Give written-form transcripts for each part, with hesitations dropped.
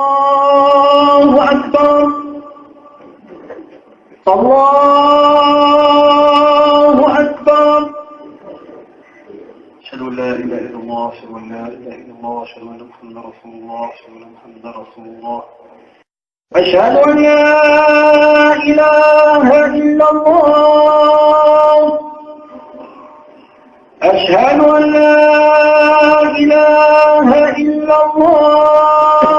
الله أكبر الله أكبر أشهد أن لا إله إلا الله أشهد أن لا إله إلا الله أشهد أن محمدا رسول الله أشهد أن محمدا رسول الله أشهد أن لا إله إلا الله أشهد أن لا إله إلا الله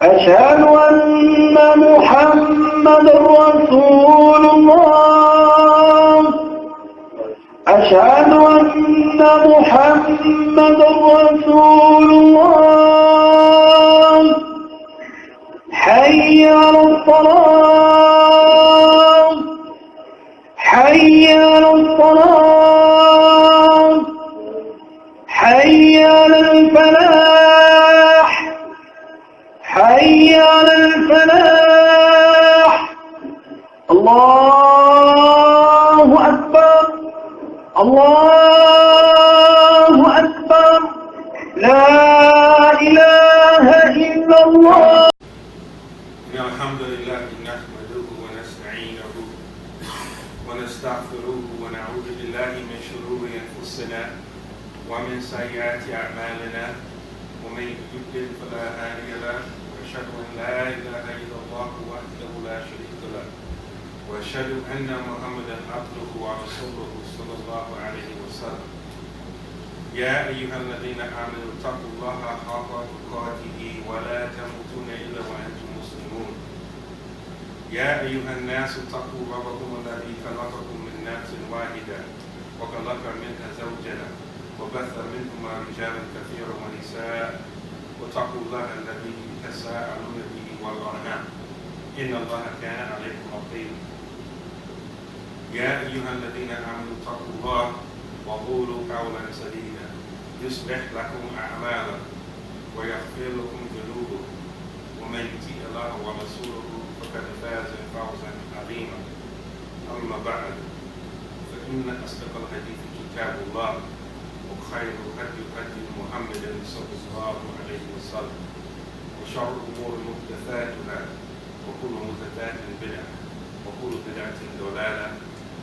أشهد أن محمدا رسول الله أشهد أن محمدا رسول الله حي على الصلاة حي على الصلاة حي على الفلاح حي على الفلاح الله أكبر الله أكبر لا إله إلا الله الحمد لله نحمده ونستعينه ونستغفره ونعوذ بالله من شرور أنفسنا ومن سيئات أعمالنا ومن يضلل فلا هادي له وأشهد أن لا إله إلا الله وحده لا شريك له وأشهد أن محمدا عبده ورسوله صلى الله عليه وسلم يا أيها الذين آمنوا اتقوا الله حق تقاته ولا تموتن إلا وأنتم مسلمون يا أيها الناس اتقوا ربكم الذي خلقكم من نفس واحدة وخلق منها زوجها وبث منهما رجالا كثيرا ونساء واتقوا الله الذي تساءلون به والأرحام إن الله كان عليكم رقيبا يا أيها الذين آمنوا اتقوا الله وقولوا قولا سديدا يصلح لكم أعمالكم ويغفر لكم ذنوبكم ومن يطع الله ورسوله فقد فاز فوزا عظيما أما بعد فإن أصدق الحديث كتاب الله وخير الهدي هدي محمد صلى الله عليه وسلم وشر الأمور محدثاتها وكل محدثات بدعة وكل بدعة ضلالة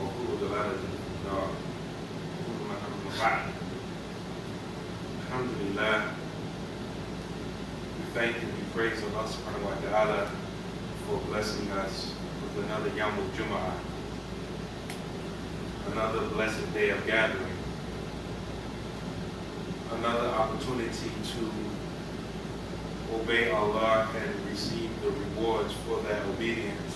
وكل ضلالة في النار وكل ما أما بعد. Alhamdulillah, we thank and we praise Allah subhanahu wa ta'ala for blessing us with another Jumu'ah, another blessed day of gathering, another opportunity to obey Allah and receive the rewards for that obedience.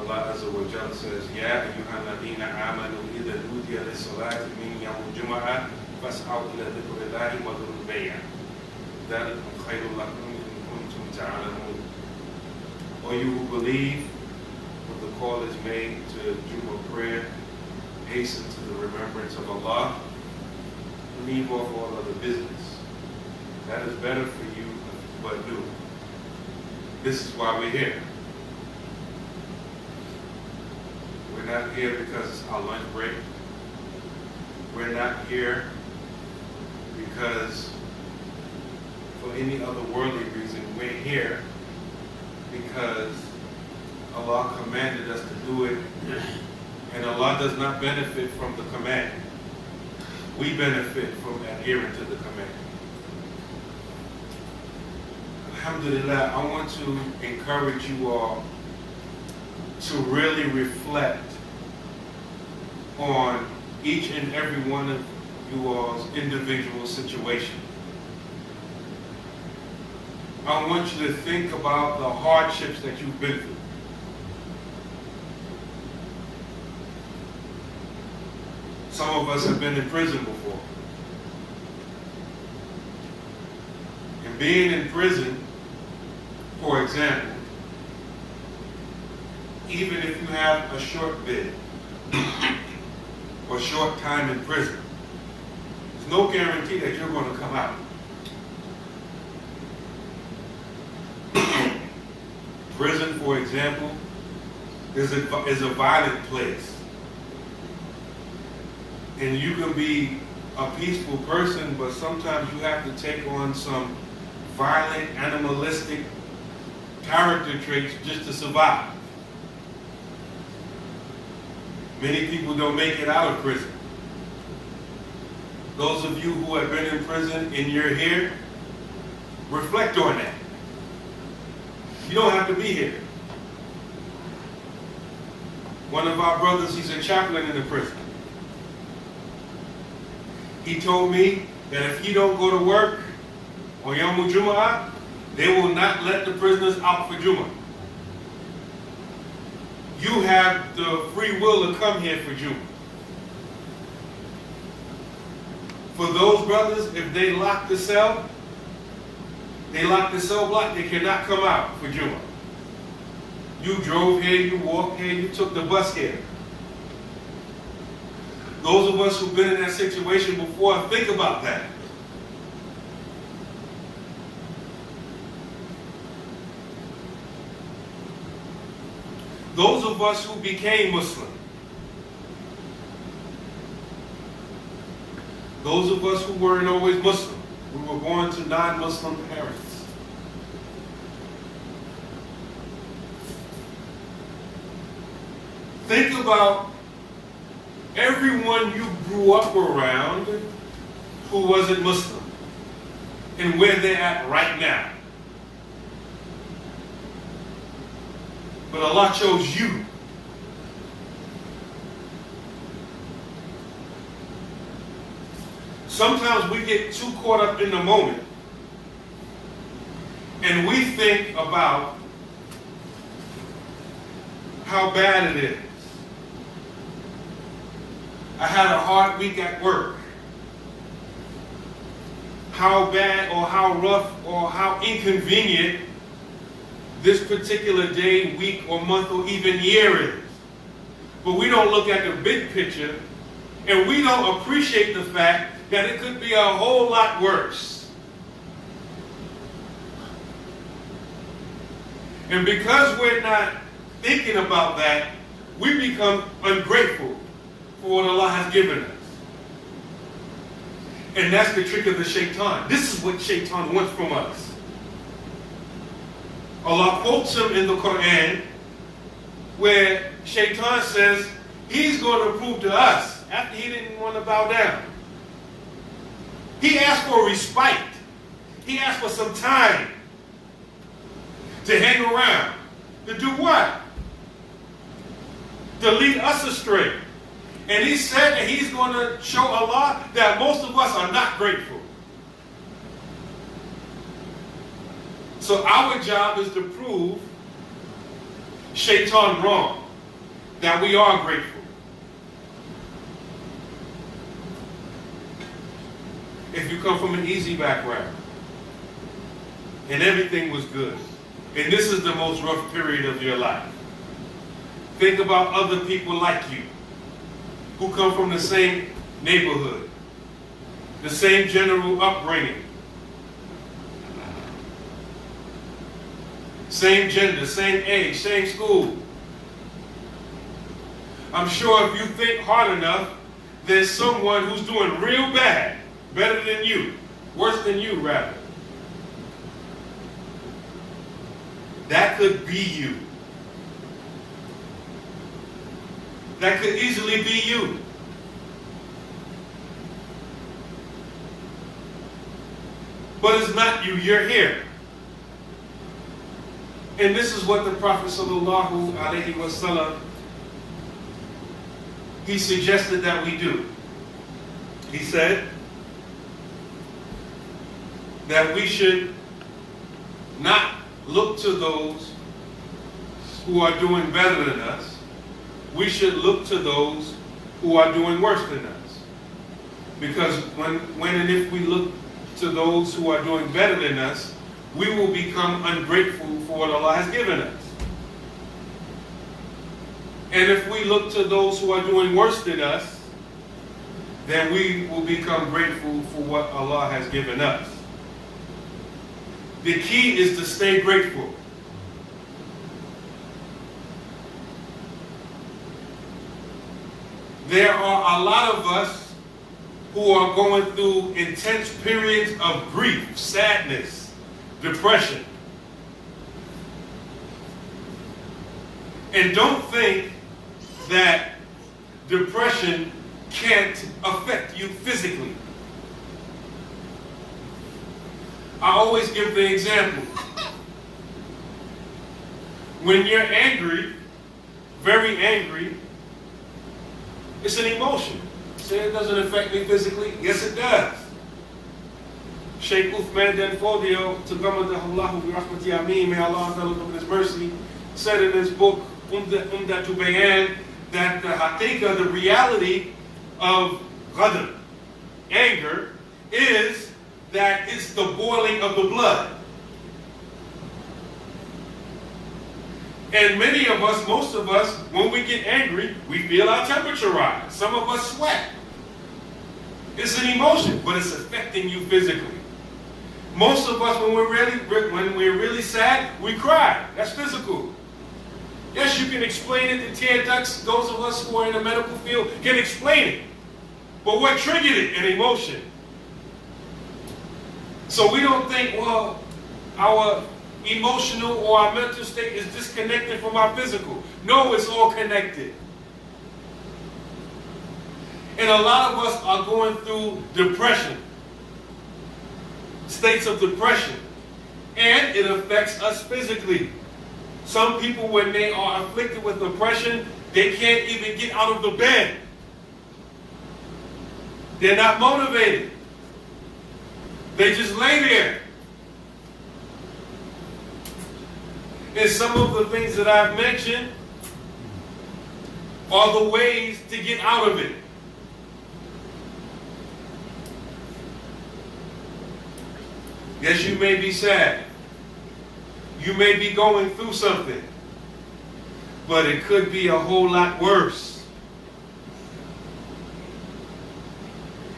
Allah Azza wa Jalla says, Ya ayyuhal ladhina amanu idha nudiya lis-salati min yawm al-jumu'ah fas'aw ila dhikrillahi wa dharul bay'a dhalikum khayrun lakum in kuntum ta'lamun. O you who believe, when the call is made to Jumu'ah prayer, hasten to the remembrance of Allah, leave off all other business. That is better for you, but do. This is why we're here. We're not here because it's our lunch break. We're not here because for any other worldly reason. We're here because Allah commanded us to do it, and Allah does not benefit from the command. We benefit from adhering to the command. Alhamdulillah, I want to encourage you all to really reflect on each and every one of you all's individual situation. I want you to think about the hardships that you've been through. Some of us have been in prison before. And being in prison, for example, even if you have a short bid or short time in prison, there's no guarantee that you're going to come out. Prison, for example, is a violent place. And you can be a peaceful person, but sometimes you have to take on some violent, animalistic character traits just to survive. Many people don't make it out of prison. Those of you who have been in prison and you're here, reflect on that. You don't have to be here. One of our brothers, he's a chaplain in the prison. He told me that if he don't go to work on Jumu'ah, they will not let the prisoners out for Jumu'ah. You have the free will to come here for Jumu'ah. For those brothers, if they lock the cell block, they cannot come out for Jumu'ah. You drove here, you walked here, you took the bus here. Those of us who've been in that situation before, think about that. Those of us who became Muslim, those of us who weren't always Muslim, we were born to non-Muslim parents. Think about everyone you grew up around who wasn't Muslim and where they're at right now. But Allah chose you. Sometimes we get too caught up in the moment and we think about how bad it is. I had a hard week at work. How bad or how rough or how inconvenient this particular day, week, or month, or even year is. But we don't look at the big picture, and we don't appreciate the fact that it could be a whole lot worse. And because we're not thinking about that, we become ungrateful for what Allah has given us. And that's the trick of the shaitan. This is what shaitan wants from us. Allah quotes him in the Quran where shaitan says he's going to prove to us after he didn't want to bow down. He asked for respite. He asked for some time to hang around. To do what? To lead us astray. And he said that he's going to show Allah that most of us are not grateful. So our job is to prove shaitan wrong, that we are grateful. If you come from an easy background and everything was good, and this is the most rough period of your life, think about other people like you who come from the same neighborhood, the same general upbringing, same gender, same age, same school. I'm sure if you think hard enough, there's someone who's doing real bad, better than you, worse than you rather. That could be you. That could easily be you. But it's not you, you're here. And this is what the Prophet sallallahu alaihi wasallam, he suggested that we do. He said that we should not look to those who are doing better than us. We should look to those who are doing worse than us. Because when and if we look to those who are doing better than us, we will become ungrateful for what Allah has given us. And if we look to those who are doing worse than us, then we will become grateful for what Allah has given us. The key is to stay grateful. There are a lot of us who are going through intense periods of grief, sadness, depression. And don't think that depression can't affect you physically. I always give the example. When you're angry, very angry, it's an emotion. Say it doesn't affect me physically? Yes, it does. Sheikh Uthman Den Fodio, Tagamadahullahu bi rahmati ameen, may Allah envelop him in His mercy, said in his book, Umdatu Bayan, that the haqiqah, the reality of ghadab, anger, is that it's the boiling of the blood. And many of us, most of us, when we get angry, we feel our temperature rise. Some of us sweat. It's an emotion, but it's affecting you physically. Most of us, when we're really sad, we cry. That's physical. Yes, you can explain it. The tear ducts, those of us who are in the medical field can explain it. But what triggered it? An emotion. So we don't think, well, our emotional or our mental state is disconnected from our physical. No, it's all connected. And a lot of us are going through depression, states of depression, and it affects us physically. Some people, when they are afflicted with depression, they can't even get out of the bed. They're not motivated. They just lay there. And some of the things that I've mentioned are the ways to get out of it. Yes, you may be sad. You may be going through something. But it could be a whole lot worse.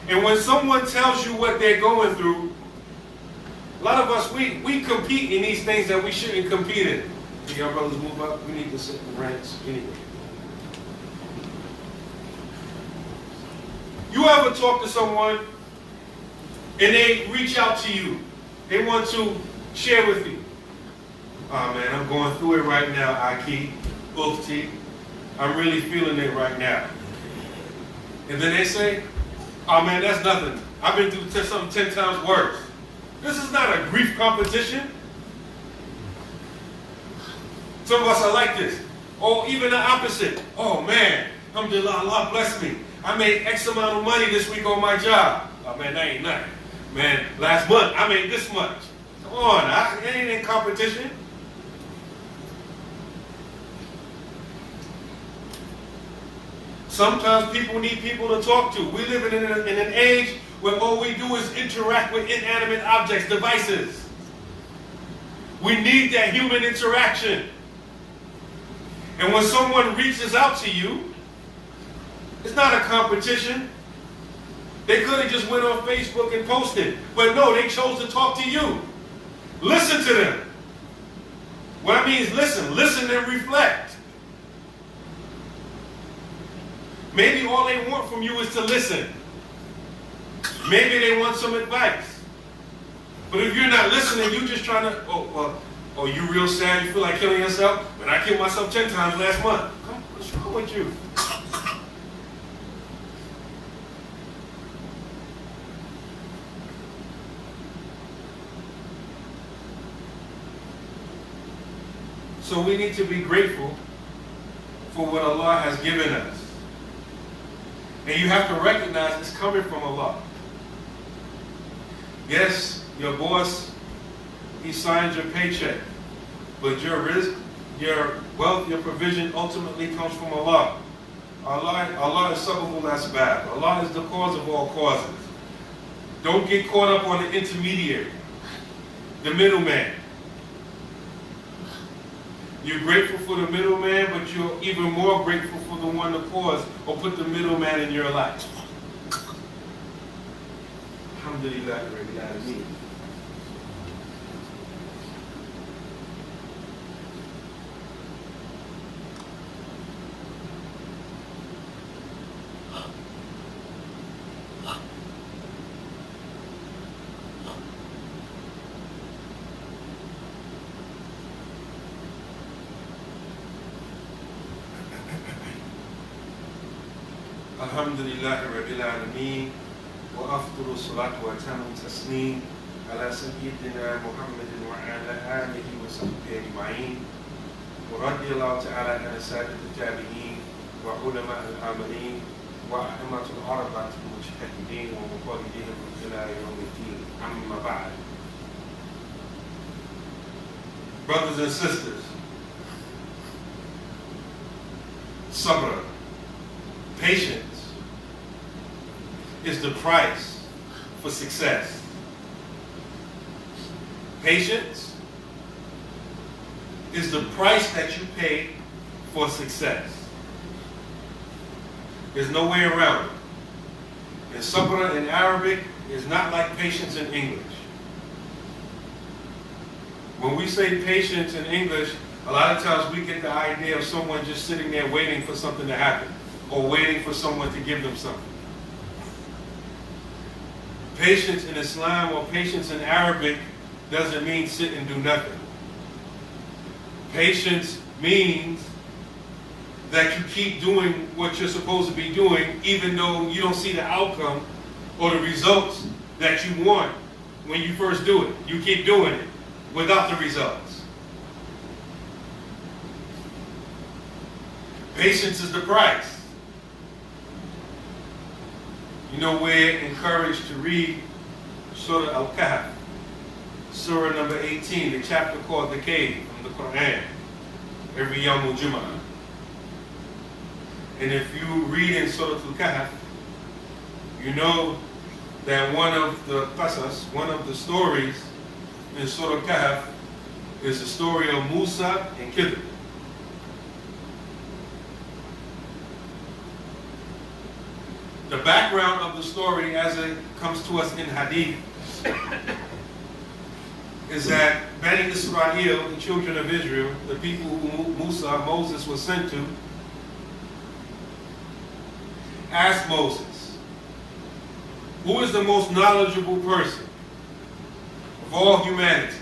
And when someone tells you what they're going through, a lot of us, we compete in these things that we shouldn't compete in. Can y'all brothers move up? We need to sit in ranks anyway. You ever talk to someone and they reach out to you? They want to share with you. Oh man, I'm going through it right now, Aki, Ufti. I'm really feeling it right now. And then they say, oh man, that's nothing. I've been through something 10 times worse. This is not a grief competition. Some of us are like this. Or even the opposite. Oh man, alhamdulillah, Allah bless me. I made X amount of money this week on my job. Oh man, that ain't nothing. Man, last month I made this much. Come on, it ain't in competition. Sometimes people need people to talk to. We live in an age where all we do is interact with inanimate objects, devices. We need that human interaction. And when someone reaches out to you, it's not a competition. They could have just went on Facebook and posted. But no, they chose to talk to you. Listen to them. What I mean is listen and reflect. Maybe all they want from you is to listen. Maybe they want some advice. But if you're not listening, you're just trying to, oh, you real sad, you feel like killing yourself? When I killed myself 10 times last month. What's wrong with you? So we need to be grateful for what Allah has given us. And you have to recognize it's coming from Allah. Yes, your boss, he signs your paycheck. But your risk, your wealth, your provision ultimately comes from Allah. Allah is sababul asbab. Allah is the cause of all causes. Don't get caught up on the intermediary, the middleman. You're grateful for the middleman, but you're even more grateful for the one that caused or put the middleman in your life. Alhamdulillah, Rabbil Alameen. الحمد لله رب العالمين وأفضل الصلاة وأتم التسليم على سيدنا محمد وعلى آله وصحبه أجمعين ورضي الله تعالى عن السادة التابعين وعلماء العاملين وأئمة الأربعة المجتهدين ومقلدين إلى يوم الدين أما بعد. Brothers and sisters, Sabr, patience, is the price for success. Patience is the price that you pay for success. There's no way around it. And Sabr in Arabic is not like patience in English. When we say patience in English, a lot of times we get the idea of someone just sitting there waiting for something to happen or waiting for someone to give them something. Patience in Islam or patience in Arabic doesn't mean sit and do nothing. Patience means that you keep doing what you're supposed to be doing even though you don't see the outcome or the results that you want when you first do it. You keep doing it without the results. Patience is the price. You know, we're encouraged to read Surah Al-Kahf, Surah number 18, the chapter called The Cave from the Quran, every Yawm Jumu'ah. And if you read in Surah Al-Kahf, you know that one of the qasas, one of the stories in Surah Kahf is the story of Musa and Khidr. The background of the story as it comes to us in Hadith is that Bani Israel, the children of Israel, the people who Moses was sent to, asked Moses, who is the most knowledgeable person of all humanity?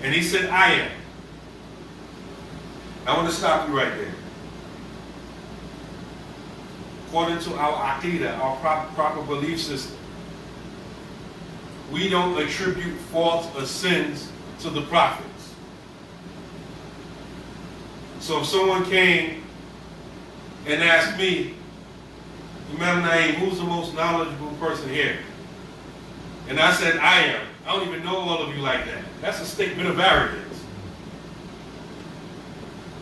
And he said, I am. I want to stop you right there. According to our aqidah, our proper belief system, we don't attribute faults or sins to the prophets. So if someone came and asked me, Imam Naeem, who's the most knowledgeable person here? And I said, I am. I don't even know all of you like that. That's a statement of arrogance.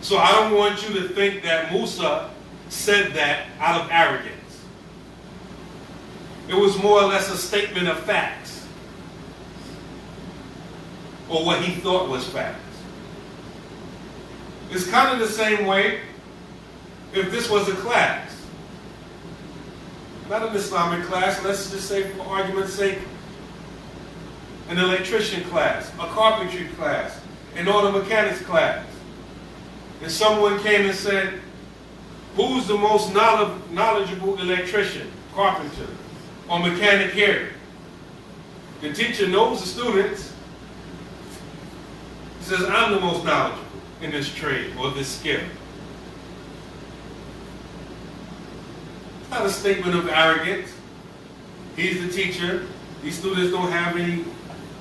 So I don't want you to think that Musa said that out of arrogance. It was more or less a statement of facts, or what he thought was facts. It's kind of the same way if this was a class. Not an Islamic class, let's just say for argument's sake, an electrician class, a carpentry class, an auto mechanics class. And someone came and said, who's the most knowledgeable electrician, carpenter, or mechanic here? The teacher knows the students. He says, I'm the most knowledgeable in this trade or this skill. It's not a statement of arrogance. He's the teacher. These students don't have any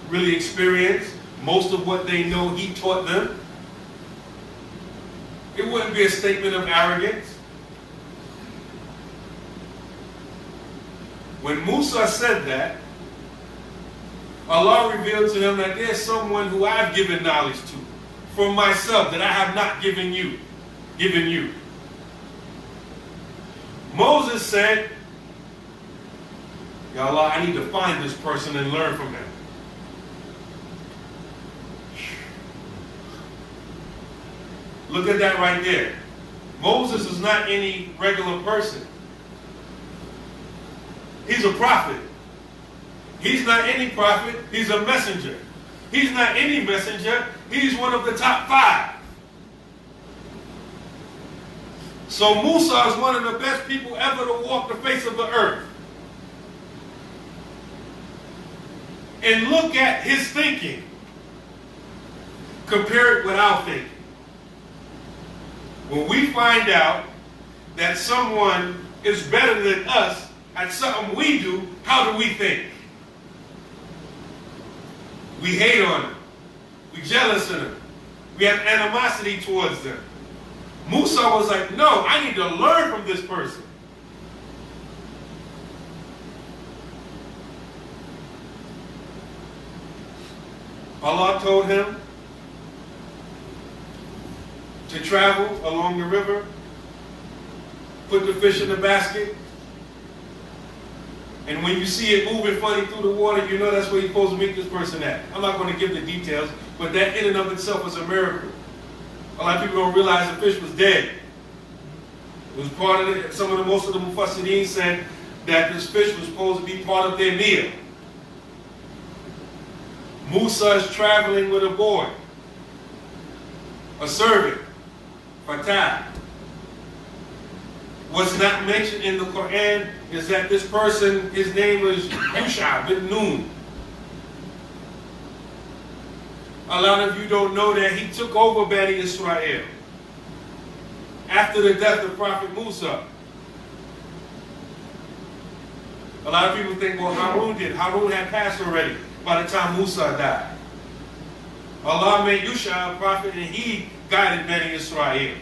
really experience. Most of what they know, he taught them. It wouldn't be a statement of arrogance. When Musa said that, Allah revealed to him that there's someone who I've given knowledge to from myself that I have not given you. Moses said, Ya Allah, I need to find this person and learn from him. Look at that right there. Moses is not any regular person. He's a prophet. He's not any prophet, he's a messenger. He's not any messenger, he's one of the top 5. So Musa is one of the best people ever to walk the face of the earth. And look at his thinking. Compare it with our thinking. When we find out that someone is better than us at something we do, how do we think? We hate on them. We jealous of them. We have animosity towards them. Musa was like, no, I need to learn from this person. Allah told him to travel along the river, put the fish in the basket, and when you see it moving funny through the water, you know that's where you're supposed to meet this person at. I'm not going to give the details, but that in and of itself was a miracle. A lot of people don't realize the fish was dead. It was part of it. Most of the Mufassirin said that this fish was supposed to be part of their meal. Musa is traveling with a boy, a servant, Fatah. What's not mentioned in the Quran is that this person, his name was Yusha bin Nun. A lot of you don't know that he took over Bani Israel after the death of Prophet Musa. A lot of people think, well, Harun did. Harun had passed already by the time Musa died. Allah made Yusha a prophet and he guided Bani Israel.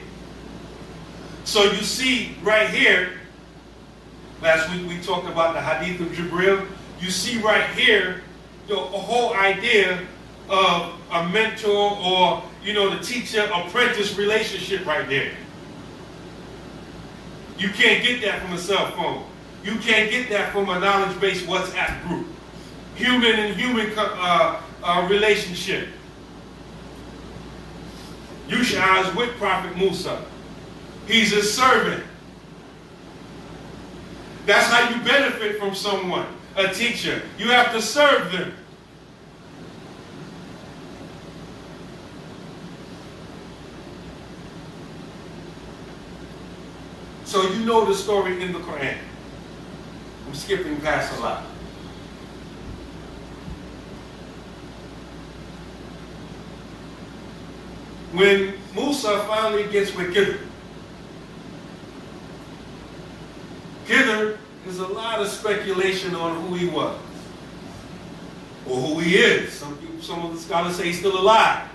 So you see right here, last week we talked about the hadith of Jibril. You see right here the whole idea of a mentor or, the teacher-apprentice relationship right there. You can't get that from a cell phone. You can't get that from a knowledge-based WhatsApp group. Human and human relationship. Yusha is with Prophet Musa. He's a servant. That's how you benefit from someone, a teacher. You have to serve them. So you know the story in the Quran. I'm skipping past a lot. When Musa finally gets with Khidr, there's a lot of speculation on who he was or who he is. Some of the scholars say he's still alive.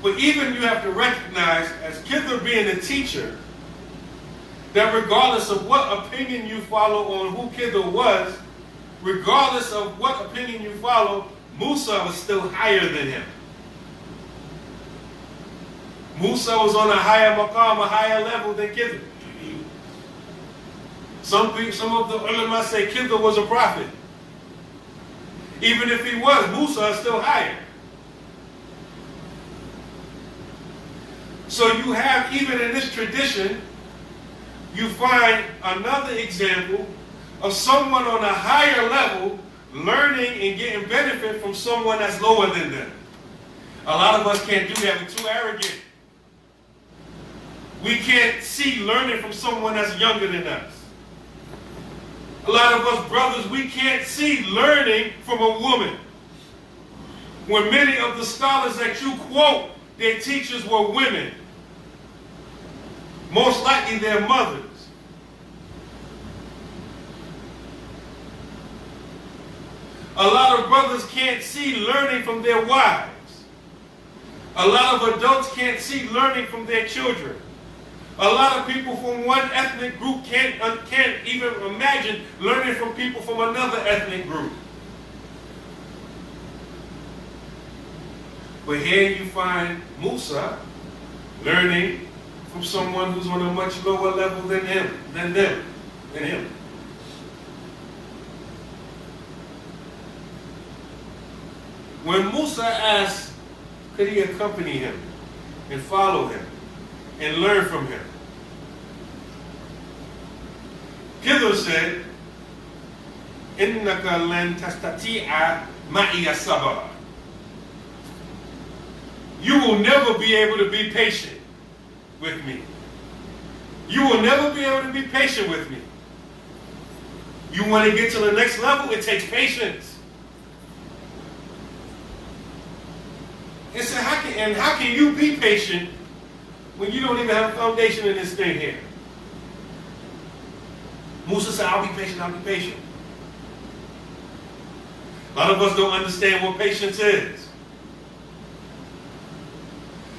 But even you have to recognize, as Khidr being a teacher, that regardless of what opinion you follow on who Khidr was, regardless of what opinion you follow, Musa was still higher than him. Musa was on a higher maqam, a higher level than Khidr. Some of the ulama say Khidr was a prophet. Even if he was, Musa is still higher. So you have, even in this tradition, you find another example of someone on a higher level learning and getting benefit from someone that's lower than them. A lot of us can't do that. We're too arrogant. We can't see learning from someone that's younger than us. A lot of us brothers, we can't see learning from a woman. When many of the scholars that you quote, their teachers were women. Most likely their mothers. A lot of brothers can't see learning from their wives. A lot of adults can't see learning from their children. A lot of people from one ethnic group can't even imagine learning from people from another ethnic group. But here you find Musa learning from someone who's on a much lower level than him. When Musa asked, could he accompany him and follow him and learn from him? Khidr said, إِنَّكَ لَن تَسْتَطِيعَ مَعِيَ صَبْرًا. You will never be able to be patient with me. You will never be able to be patient with me. You want to get to the next level, it takes patience. And said, how can you be patient when you don't even have a foundation in this thing here? Musa said, I'll be patient, I'll be patient. A lot of us don't understand what patience is.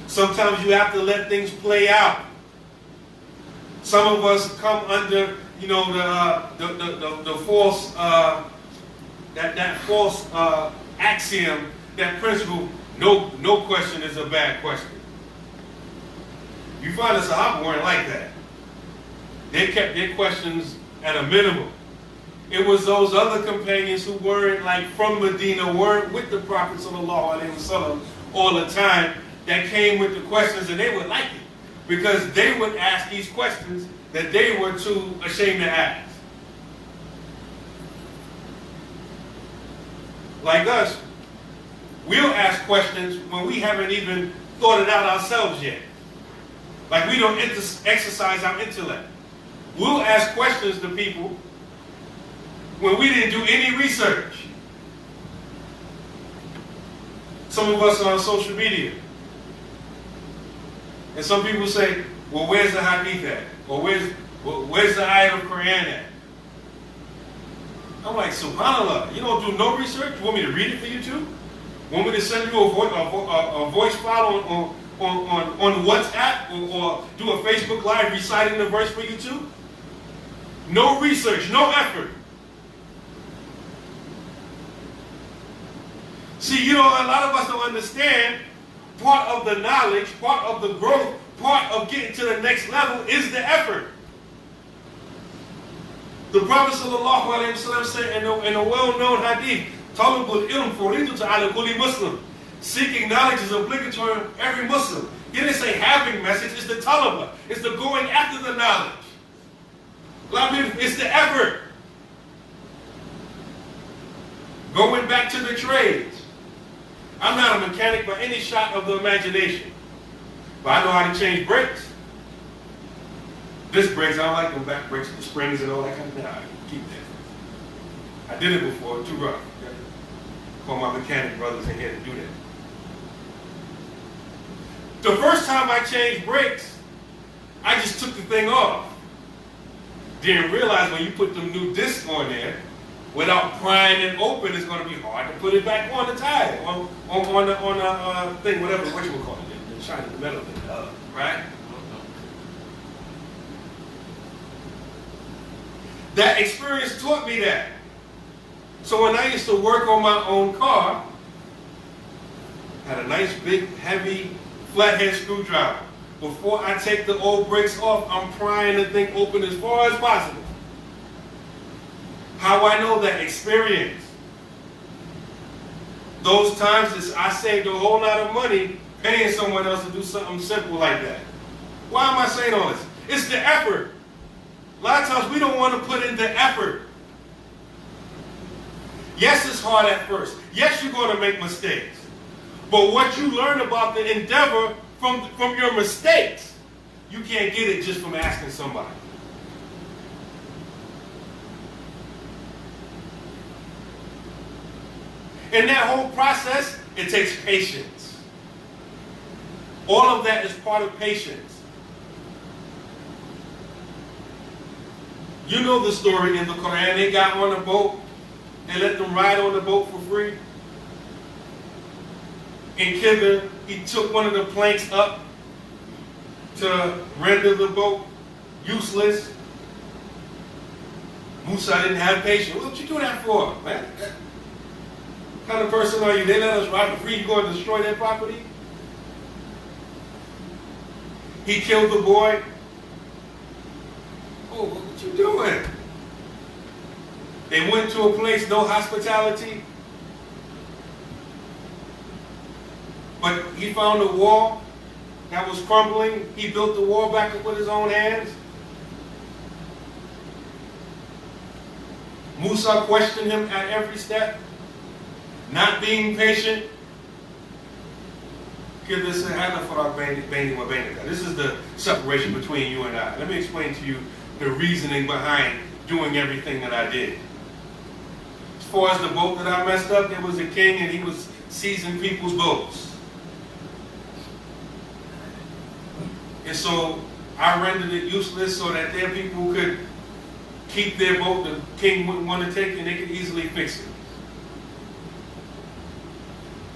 Sometimes you have to let things play out. Some of us come under, the false, that false axiom, that principle, no question is a bad question. You find the Sahaba weren't like that. They kept their questions at a minimum. It was those other companions who weren't like from Medina, weren't with the Prophet ﷺ all the time, that came with the questions, and they would like it because they would ask these questions that they were too ashamed to ask. Like us, we'll ask questions when we haven't even thought it out ourselves yet. Like we don't exercise our intellect. We'll ask questions to people when we didn't do any research. Some of us are on social media. And some people say, well, where's the hadith at? Or where's the ayat of Quran at? I'm like, subhanAllah, you don't do no research? You want me to read it for you too? Want me to send you a voice file on WhatsApp or do a Facebook Live reciting the verse for you too? No research, no effort. See, a lot of us don't understand part of the knowledge, part of the growth, part of getting to the next level is the effort. The Prophet ﷺ said in a well-known hadith, Talabul ilm faridatu ala kulli Muslim. Seeking knowledge is obligatory on every Muslim. He didn't say having message, it's the talaba. It's the going after the knowledge. It's the effort. Going back to the trades. I'm not a mechanic by any shot of the imagination. But I know how to change brakes. Disc brakes, I don't like them back brakes, the springs and all that kind of thing. I keep that. I did it before, too rough. Call my mechanic brothers in here to do that. The first time I changed brakes, I just took the thing off. Didn't realize when you put the new disc on there, without prying it open, it's going to be hard to put it back on the tire, on the thing, whatever, what you would call it, the shiny metal thing, right? That experience taught me that. So when I used to work on my own car, I had a nice big heavy flathead screwdriver. Before I take the old brakes off, I'm prying the thing open as far as possible. How I know that? Experience. Those times I saved a whole lot of money paying someone else to do something simple like that. Why am I saying all this? It's the effort. A lot of times we don't want to put in the effort. Yes, it's hard at first. Yes, you're going to make mistakes. But what you learn about the endeavor from your mistakes, you can't get it just from asking somebody. In that whole process, it takes patience. All of that is part of patience. You know the story in the Quran. They got on a boat. They let them ride on the boat for free. In Khidr, he took one of the planks up to render the boat useless. Musa didn't have patience. What you do that for, man? What kind of person are you? They let us ride for free. You going to destroy their property? He killed the boy. Oh, what you doing? They went to a place, no hospitality. But he found a wall that was crumbling. He built the wall back up with his own hands. Musa questioned him at every step, not being patient. This is the separation between you and I. Let me explain to you the reasoning behind doing everything that I did. As far as the boat that I messed up, there was a king and he was seizing people's boats. And so I rendered it useless so that their people could keep their boat the king wouldn't want to take, and they could easily fix it.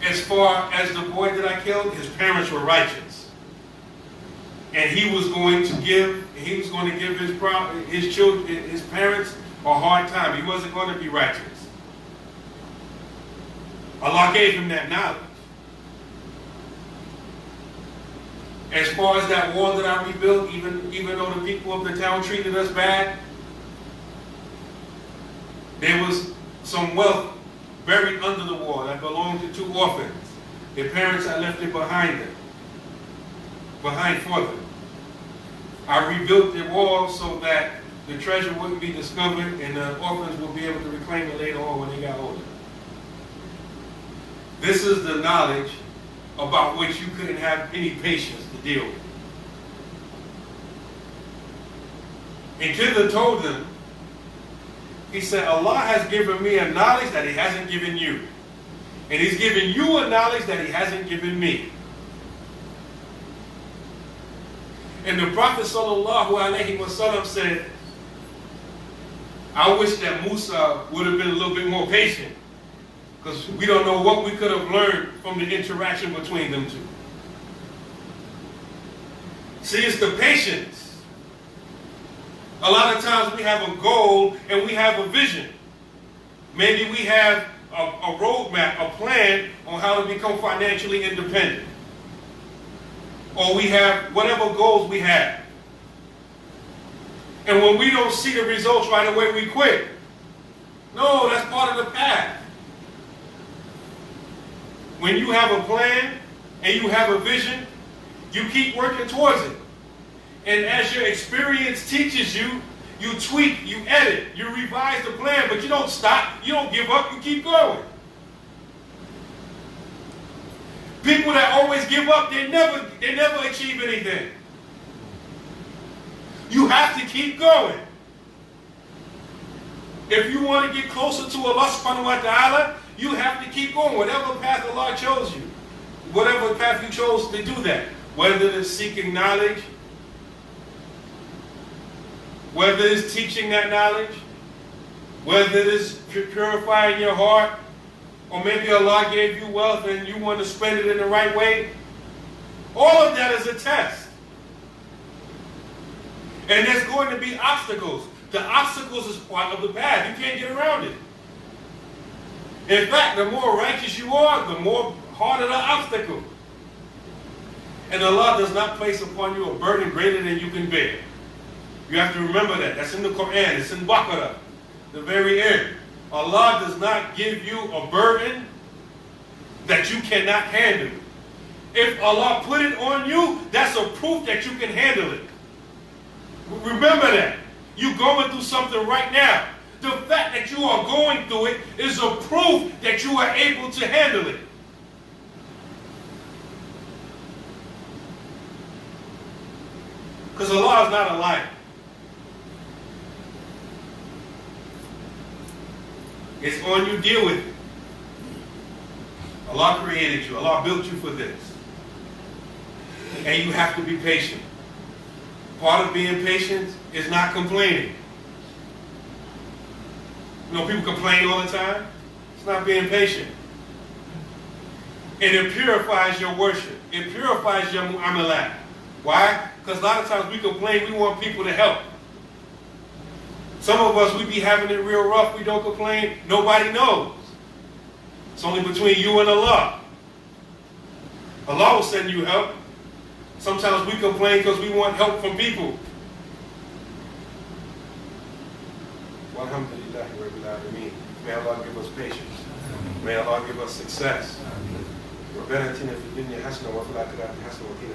As far as the boy that I killed, his parents were righteous. And he was going to give his children, his parents, a hard time. He wasn't going to be righteous. Allah gave him that knowledge. As far as that wall that I rebuilt, even though the people of the town treated us bad, there was some wealth buried under the wall that belonged to 2 orphans. Their parents had left it behind for them. I rebuilt the wall so that the treasure wouldn't be discovered and the orphans would be able to reclaim it later on when they got older. This is the knowledge about which you couldn't have any patience to deal with. And Kidder told them, he said, Allah has given me a knowledge that He hasn't given you. And He's given you a knowledge that He hasn't given me. And the Prophet ﷺ said, I wish that Musa would have been a little bit more patient, because we don't know what we could have learned from the interaction between them two. See, it's the patience. A lot of times we have a goal and we have a vision. Maybe we have a roadmap, a plan on how to become financially independent. Or we have whatever goals we have. And when we don't see the results right away, we quit. No, that's part of the path. When you have a plan and you have a vision, you keep working towards it. And as your experience teaches you, you tweak, you edit, you revise the plan, but you don't stop, you don't give up, you keep going. People that always give up, they never achieve anything. You have to keep going. If you want to get closer to Allah subhanahu wa ta'ala, you have to keep going. Whatever path Allah chose you, whatever path you chose to do that, whether it's seeking knowledge, whether it's teaching that knowledge, whether it is purifying your heart, or maybe Allah gave you wealth and you want to spend it in the right way, all of that is a test. And there's going to be obstacles. The obstacles is part of the path. You can't get around it. In fact, the more righteous you are, the more harder the obstacle. And Allah does not place upon you a burden greater than you can bear. You have to remember that. That's in the Quran. It's in Baqarah, the very end. Allah does not give you a burden that you cannot handle. If Allah put it on you, that's a proof that you can handle it. Remember that. You're going through something right now. The fact that you are going through it is a proof that you are able to handle it. Because Allah is not a liar. It's on you, deal with it. Allah created you. Allah built you for this. And you have to be patient. Part of being patient is not complaining. You know, people complain all the time. It's not being patient. And it purifies your worship. It purifies your mu'amalat. Why? Because a lot of times we complain, we want people to help. Some of us, we be having it real rough, we don't complain, nobody knows. It's only between you and Allah. Allah will send you help. Sometimes we complain because we want help from people. Alhamdulillah, Rabbil Alameen. May Allah give us patience. May Allah give us success. ربنا اتنا في الدنيا حسنة وفي الآخرة حسنة وقنا